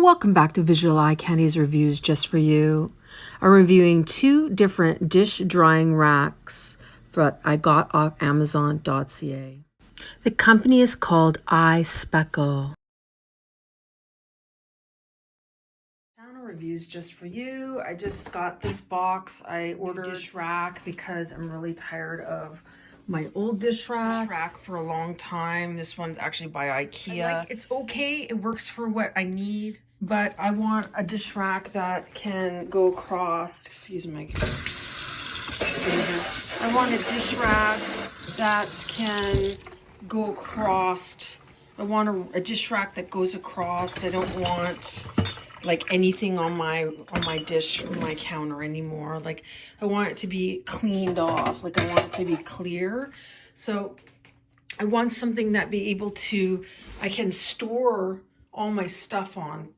Welcome back to Visual Eye Candy's reviews just for you. I'm reviewing two different dish drying racks that I got off Amazon.ca. The company is called iSPECLE. Channel reviews just for you. I just got this box. I ordered a dish rack because I'm really tired of my old dish rack for a long time. This one's actually by IKEA. It's okay. It works for what I need. But I want a dish rack that can go across, excuse me. I want a dish rack that can go across. I want a dish rack that goes across. I don't want like anything on my dish, my counter anymore. Like I want it to be cleaned off. Like I want it to be clear. So I want something that be able to, I can store all my stuff on,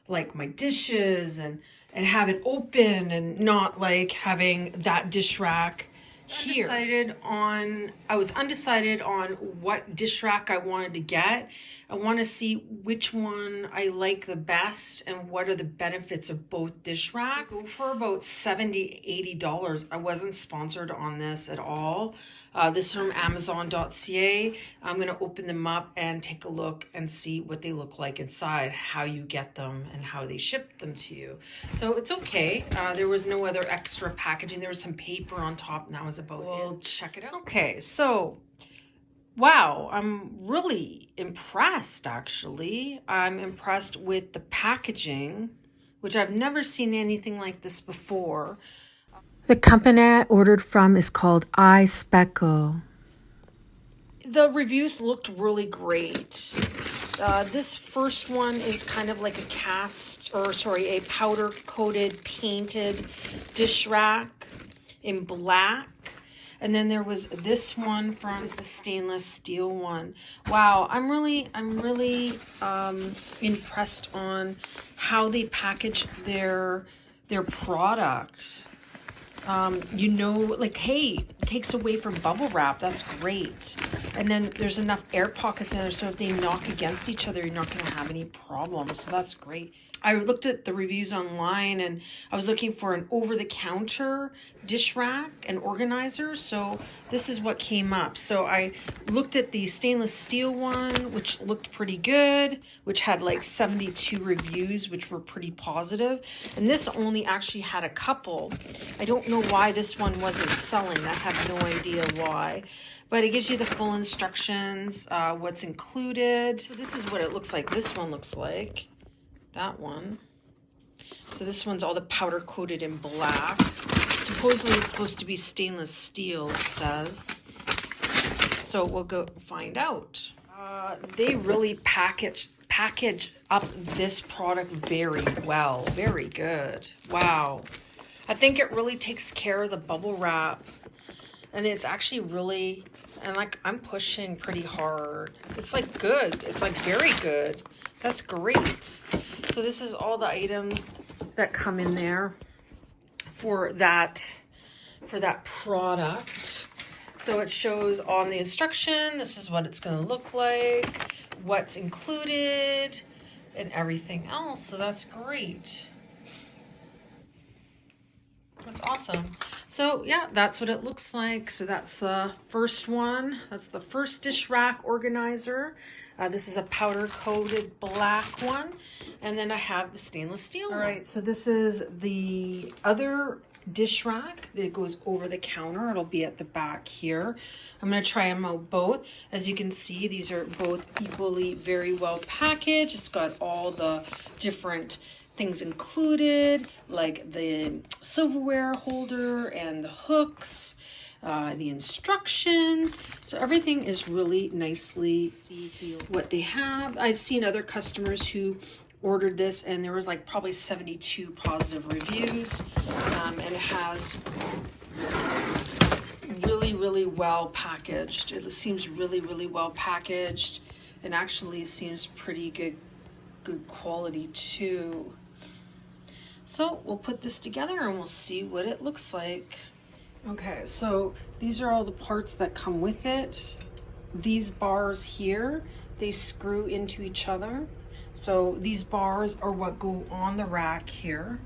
like my dishes and have it open and not like having that dish rack here. I was undecided on what dish rack I wanted to get. I want to see which one I like the best and what are the benefits of both dish racks. They go for about $70, $80. I wasn't sponsored on this at all. This is from Amazon.ca. I'm going to open them up and take a look and see what they look like inside, how you get them and how they ship them to you. So it's okay. There was no other extra packaging. There was some paper on top and that was about it. We'll check it out. Okay, so wow, I'm really impressed actually. I'm impressed with the packaging, which I've never seen anything like this before. The company I ordered from is called iSPECLE. The reviews looked really great. This first one is kind of like a powder coated painted dish rack in black. And then there was this one from just the stainless steel one. Wow, I'm really impressed on how they package their product. You know, like, hey, it takes away from bubble wrap. That's great. And then there's enough air pockets in there, so if they knock against each other, you're not going to have any problems. So that's great. I looked at the reviews online, and I was looking for an over-the-counter dish rack and organizer. So this is what came up. So I looked at the stainless steel one, which looked pretty good, which had like 72 reviews, which were pretty positive. And this only actually had a couple. I don't know why this one wasn't selling. I have no idea why. But it gives you the full instructions, what's included. So this is what it looks like. This one looks like. That one. So this one's all the powder coated in black. Supposedly it's supposed to be stainless steel, it says. So we'll go find out. They really package up this product very well. Very good. Wow. I think it really takes care of the bubble wrap. And it's actually really, and like I'm pushing pretty hard. It's like good. It's like very good. That's great. So this is all the items that come in there for that product. So it shows on the instruction, this is what it's going to look like, what's included, and everything else. So that's great. That's awesome. So yeah, that's what it looks like. So that's the first one. That's the first dish rack organizer. This is a powder coated black one. And then I have the stainless steel one. All right, so this is the other dish rack that goes over the counter. It'll be at the back here. I'm going to try them out both. As you can see, these are both equally very well packaged. It's got all the different things included, like the silverware holder and the hooks, the instructions. So everything is really nicely sealed. What they have, I've seen other customers who ordered this and there was like probably 72 positive reviews, and it has really well packaged. It seems really well packaged, and actually seems pretty good quality too. So we'll put this together and we'll see what it looks like. Okay, so these are all the parts that come with it. These bars here, they screw into each other. So these bars are what go on the rack here.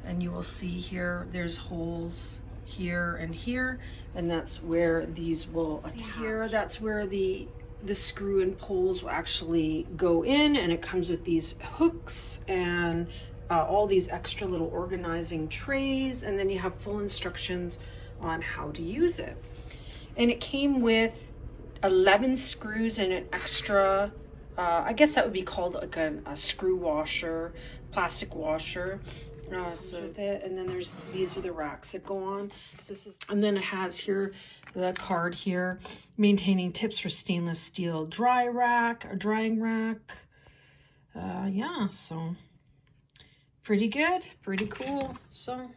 And you will see here, there's holes here and here, and that's where these will attach. Here, that's where the screw and poles will actually go in, and it comes with these hooks and all these extra little organizing trays, and then you have full instructions on how to use it. And it came with 11 screws and an extra, I guess that would be called like a screw washer, plastic washer. So with it, and then these are the racks that go on. So this is, and then it has here the card here, maintaining tips for stainless steel drying rack. Yeah, so pretty good, pretty cool. So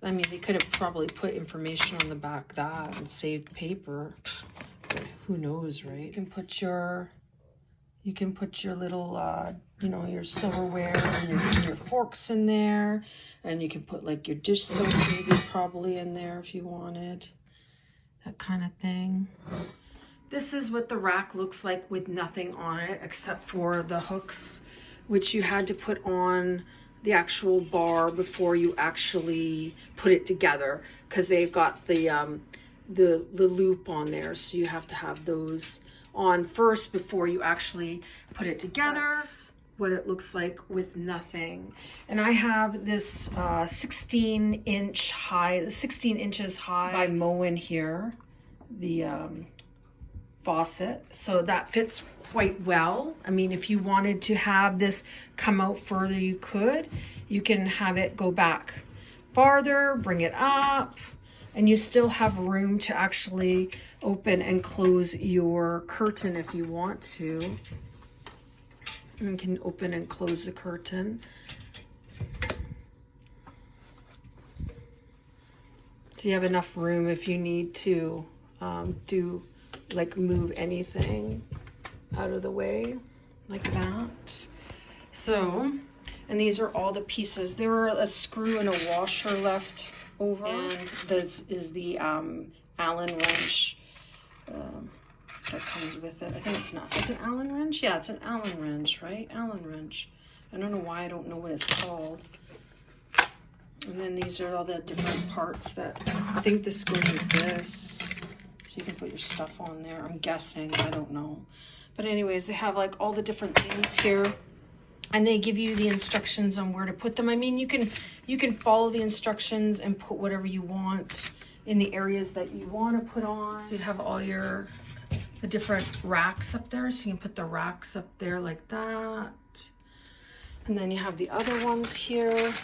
I mean, they could have probably put information on the back of that and saved paper. But who knows, right? You can put your little, you know, your silverware and your forks in there. And you can put like your dish soap maybe probably in there if you wanted. That kind of thing. This is what the rack looks like with nothing on it except for the hooks, which you had to put on the actual bar before you actually put it together, because they've got the loop on there. So you have to have those on first before you actually put it together. That's what it looks like with nothing. And I have this 16 inches high by Moen here, the faucet. So that fits quite well. I mean, if you wanted to have this come out further, you could. You can have it go back farther, bring it up, and you still have room to actually open and close your curtain if you want to. You can open and close the curtain. So you have enough room if you need to move anything out of the way like that. So, and these are all the pieces. There are a screw and a washer left over, and this is the Allen wrench that comes with it. I think it's not. Is it Allen wrench? Yeah, it's an Allen wrench, right? Allen wrench. I don't know why I don't know what it's called. And then these are all the different parts that I think this goes with this. So you can put your stuff on there. I'm guessing. I don't know. But anyways, they have like all the different things here. And they give you the instructions on where to put them. I mean, you can follow the instructions and put whatever you want in the areas that you want to put on. So you have all the different racks up there. So you can put the racks up there like that. And then you have the other ones here.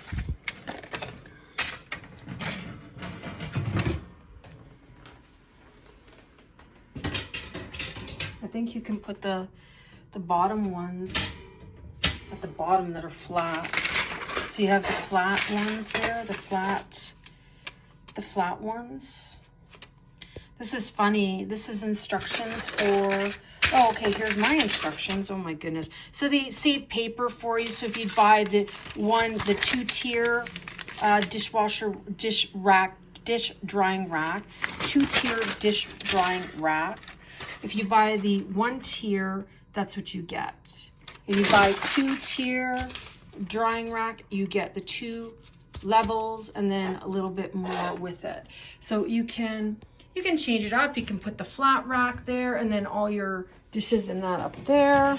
I think you can put the bottom ones at the bottom that are flat. So you have the flat ones there, the flat ones. This is funny. This is instructions for, oh, okay, here's my instructions. Oh my goodness. So they save paper for you. So if you buy the 2-tier dishwasher, dish drying rack, 2-tier dish drying rack. If you buy the 1-tier, that's what you get. If you buy 2-tier drying rack, you get the 2 levels and then a little bit more with it. So you can change it up. You can put the flat rack there and then all your dishes in that up there.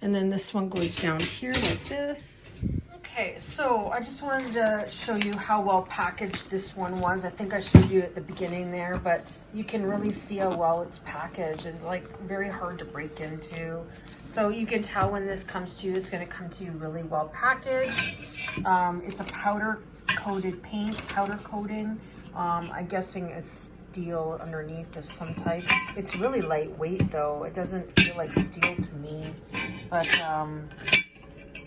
And then this one goes down here like this. Okay, so I just wanted to show you how well packaged this one was. I think I showed you at the beginning there, but you can really see how well it's packaged. It's like very hard to break into. So you can tell when this comes to you, it's going to come to you really well packaged. It's a powder coated paint, powder coating. I'm guessing it's steel underneath of some type. It's really lightweight though. It doesn't feel like steel to me, but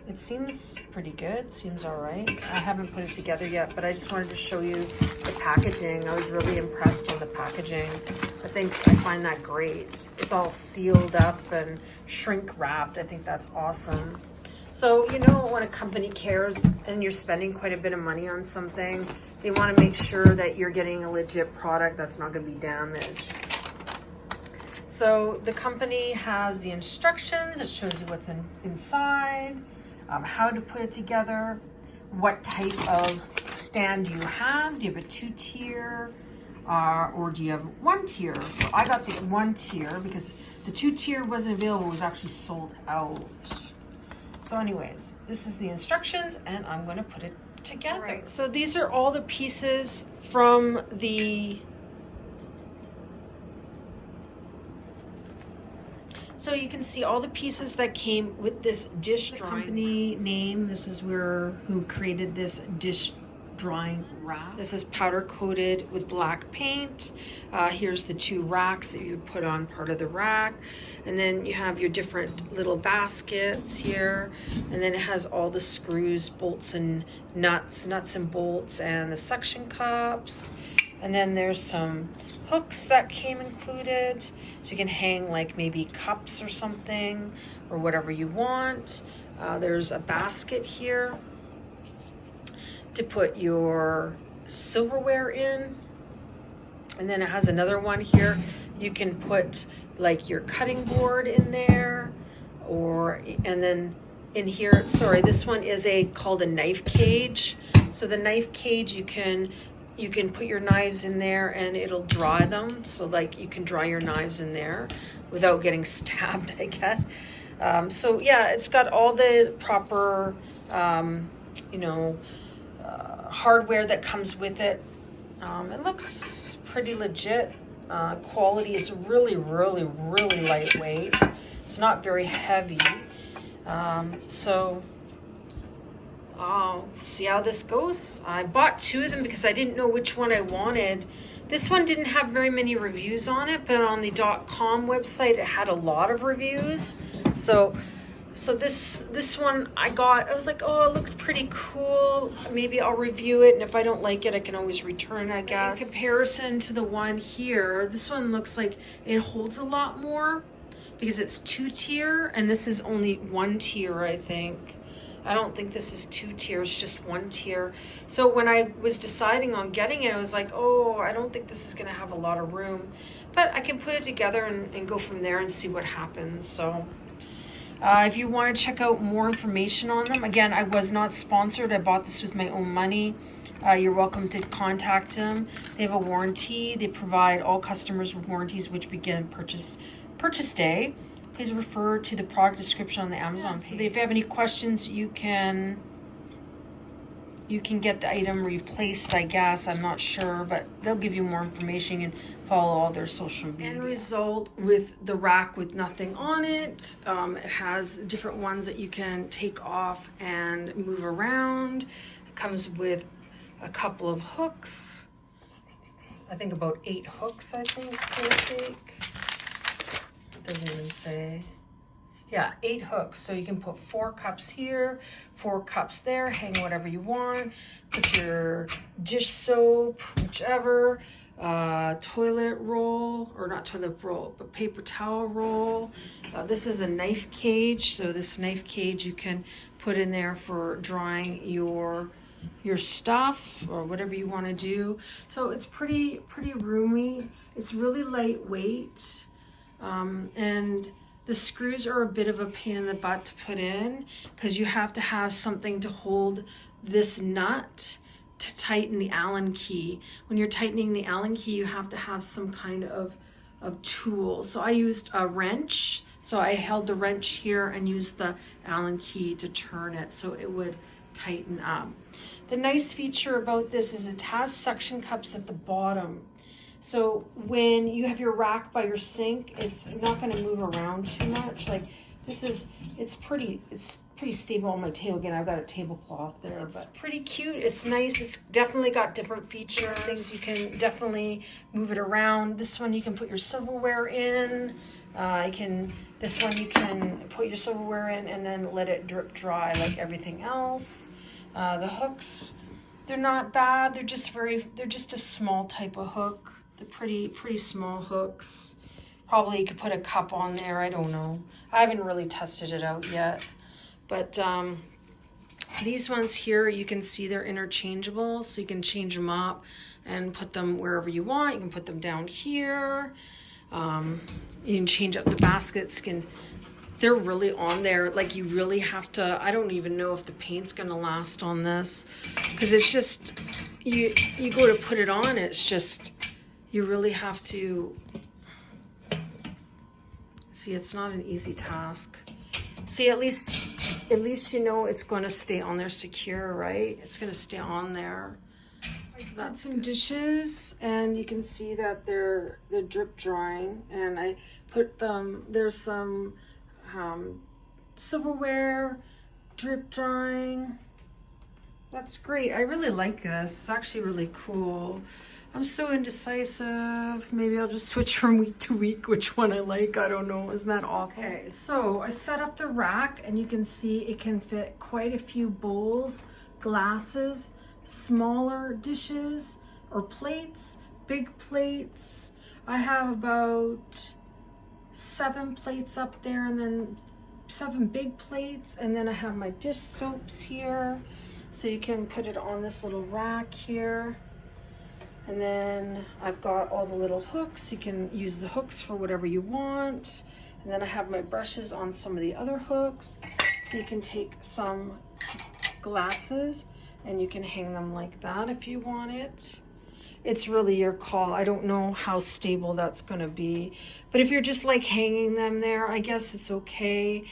it seems pretty good. Seems all right. I haven't put it together yet, but I just wanted to show you the packaging. I was really impressed on the packaging. I find that great. It's all sealed up and shrink wrapped. I think that's awesome. So, you know, when a company cares and you're spending quite a bit of money on something, they want to make sure that you're getting a legit product that's not going to be damaged. So the company has the instructions. It shows you what's inside, how to put it together, what type of stand you have. Do you have a 2-tier or do you have 1-tier? So I got the 1-tier because the 2-tier wasn't available. It was actually sold out. So anyways, this is the instructions and I'm going to put it together. All right, so these are all the pieces from the... So you can see all the pieces that came with this dish drawing company name. This is who created this dish drawing rack. This is powder coated with black paint. Here's the 2 racks that you would put on part of the rack. And then you have your different little baskets here. And then it has all the screws, bolts and nuts and bolts, and the suction cups. And then there's some hooks that came included. So you can hang like maybe cups or something or whatever you want. There's a basket here to put your silverware in. And then it has another one here. You can put like your cutting board in there, and then in here, sorry, this one is called a knife cage. So the knife cage, you can put your knives in there and it'll dry them. So like you can dry your knives in there without getting stabbed, I guess. So yeah, it's got all the proper, hardware that comes with it. It looks pretty legit. Quality, it's really, really, really lightweight. It's not very heavy. So I'll see how this goes. I bought 2 of them because I didn't know which one I wanted. This one didn't have very many reviews on it, but on the .com website it had a lot of reviews. So this one I was like, oh, it looked pretty cool. Maybe I'll review it, and if I don't like it, I can always return it, I guess. In comparison to the one here, this one looks like it holds a lot more because it's 2-tier, and this is only 1-tier, I think. I don't think this is 2 tiers, just 1 tier. So when I was deciding on getting it, I was like, oh, I don't think this is gonna have a lot of room, but I can put it together and go from there and see what happens. So if you want to check out more information on them, again, I was not sponsored. I bought this with my own money. You're welcome to contact them. They have a warranty. They provide all customers with warranties which begin purchase day. Please refer to the product description on the Amazon page. So if you have any questions, you can get the item replaced, I guess. I'm not sure, but they'll give you more information and follow all their social media. End result with the rack with nothing on it. It has different ones that you can take off and move around. It comes with a couple of hooks. I think about 8 hooks, I think it'll take. It doesn't even say. Yeah, 8 hooks. So you can put 4 cups here, 4 cups there, hang whatever you want. Put your dish soap, whichever, toilet roll, or not toilet roll, but paper towel roll. This is a knife cage. So this knife cage you can put in there for drying your stuff or whatever you want to do. So it's pretty roomy. It's really lightweight. And the screws are a bit of a pain in the butt to put in because you have to have something to hold this nut to tighten the Allen key. When you're tightening the Allen key, you have to have some kind of tool. So I used a wrench. So I held the wrench here and used the Allen key to turn it so it would tighten up. The nice feature about this is it has suction cups at the bottom. So when you have your rack by your sink, it's not going to move around too much. Like it's pretty stable on my table. Again, I've got a tablecloth there, but it's pretty cute. It's nice. It's definitely got different features. Things you can definitely move it around. This one you can put your silverware in. This one you can put your silverware in and then let it drip dry like everything else. The hooks, they're not bad. They're just a small type of hook. They're pretty small hooks. Probably you could put a cup on there. I don't know. I haven't really tested it out yet. But these ones here, you can see they're interchangeable. So you can change them up and put them wherever you want. You can put them down here. You can change up the baskets. They're really on there. Like you really have to, I don't even know if the paint's gonna last on this, because it's just, you go to put it on, it's just, you really have to, see, it's not an easy task. See, at least you know it's going to stay on there secure, right? It's going to stay on there. So that's some dishes, and you can see that they're drip drying, and I put them, there's some silverware drip drying. That's great. I really like this. It's actually really cool. I'm so indecisive. Maybe I'll just switch from week to week which one I like. I don't know. Isn't that awful? Okay, so I set up the rack, and you can see it can fit quite a few bowls, glasses, smaller dishes or plates, big plates. I have about 7 plates up there, and then 7 big plates, and then I have my dish soaps here. So you can put it on this little rack here. And then I've got all the little hooks. You can use the hooks for whatever you want. And then I have my brushes on some of the other hooks. So you can take some glasses and you can hang them like that if you want it. It's really your call. I don't know how stable that's gonna be. But if you're just like hanging them there, I guess it's okay.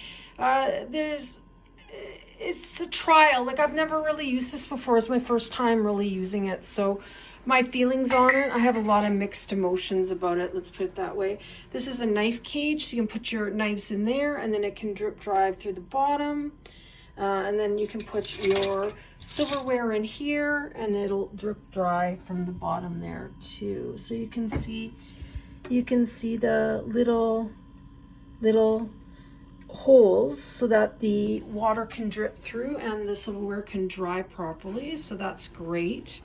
It's a trial. Like I've never really used this before. It's my first time really using it. So my feelings on it, I have a lot of mixed emotions about it. Let's put it that way. This is a knife cage, so you can put your knives in there, and then it can drip dry through the bottom. And then you can put your silverware in here, and it'll drip dry from the bottom there too. So you can see the little holes so that the water can drip through and the silverware can dry properly. So that's great.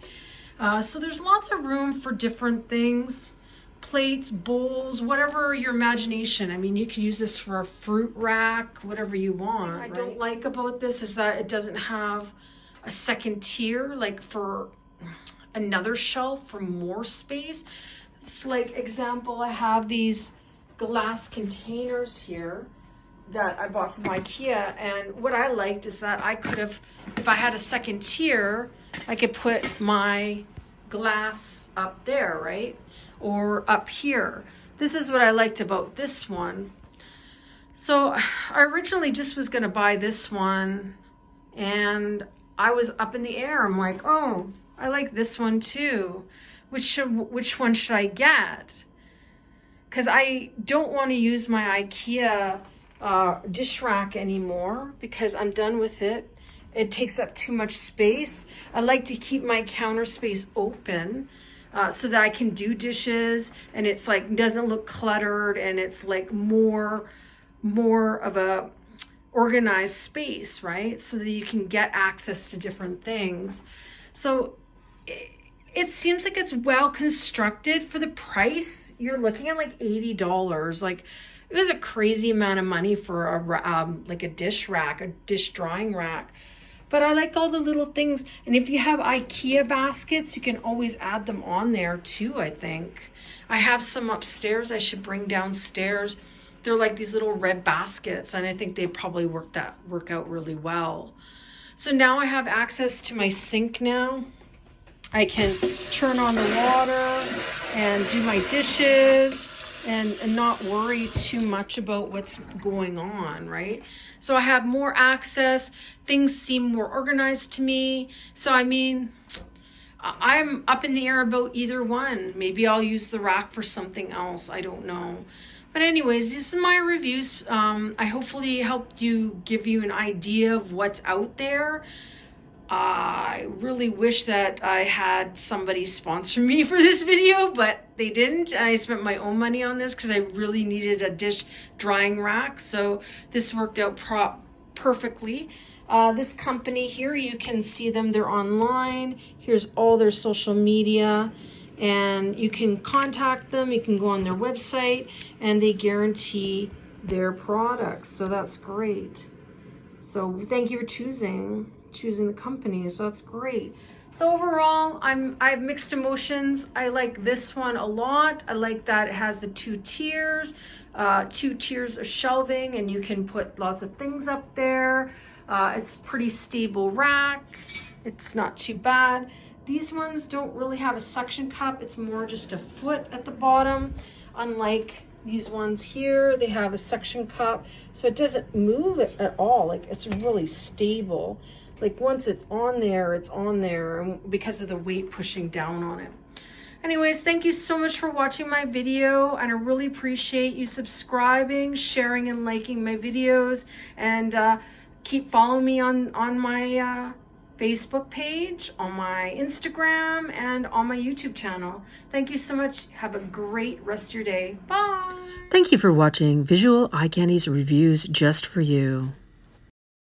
So there's lots of room for different things, plates, bowls, whatever your imagination. I mean, you could use this for a fruit rack, whatever you want. What I don't like about this is that it doesn't have a second tier, like for another shelf for more space. It's like, example, I have these glass containers here that I bought from IKEA, and what I liked is that I could have, if I had a second tier, I could put my glass up there, right? Or up here. This is what I liked about this one. So I originally just was gonna buy this one, and I was up in the air. I'm like, oh, I like this one too. Which one should I get? Because I don't want to use my IKEA dish rack anymore because I'm done with it. It takes up too much space. I like to keep my counter space open so that I can do dishes, and it's like doesn't look cluttered, and it's like more of a organized space, right? So that you can get access to different things. So it seems like it's well constructed for the price. You're looking at like $80. Like, it was a crazy amount of money for like a dish rack, a dish drying rack. But I like all the little things. And if you have IKEA baskets, you can always add them on there too, I think. I have some upstairs I should bring downstairs. They're like these little red baskets, and I think they probably work out really well. So now I have access to my sink now. I can turn on the water and do my dishes and not worry too much about what's going on, right? So I have more access. Things seem more organized to me. So, I mean, I'm up in the air about either one. Maybe I'll use the rack for something else. I don't know. But anyways, this is my reviews. I hopefully helped give you an idea of what's out there. I really wish that I had somebody sponsor me for this video, but they didn't. And I spent my own money on this because I really needed a dish drying rack. So this worked out perfectly. This company here, you can see them. They're online. Here's all their social media. And you can contact them. You can go on their website, and they guarantee their products. So that's great. So thank you for choosing choosing the company, so that's great. So overall, I have mixed emotions. I like this one a lot. I like that it has the two tiers of shelving, and you can put lots of things up there. It's pretty stable rack. It's not too bad. These ones don't really have a suction cup. It's more just a foot at the bottom. Unlike these ones here, they have a suction cup, so it doesn't move at all. Like, it's really stable. Like, once it's on there because of the weight pushing down on it. Anyways, thank you so much for watching my video, and I really appreciate you subscribing, sharing, and liking my videos, and keep following me on my Facebook page, on my Instagram, and on my YouTube channel. Thank you so much. Have a great rest of your day. Bye. Thank you for watching Visual Eye Candy's reviews just for you.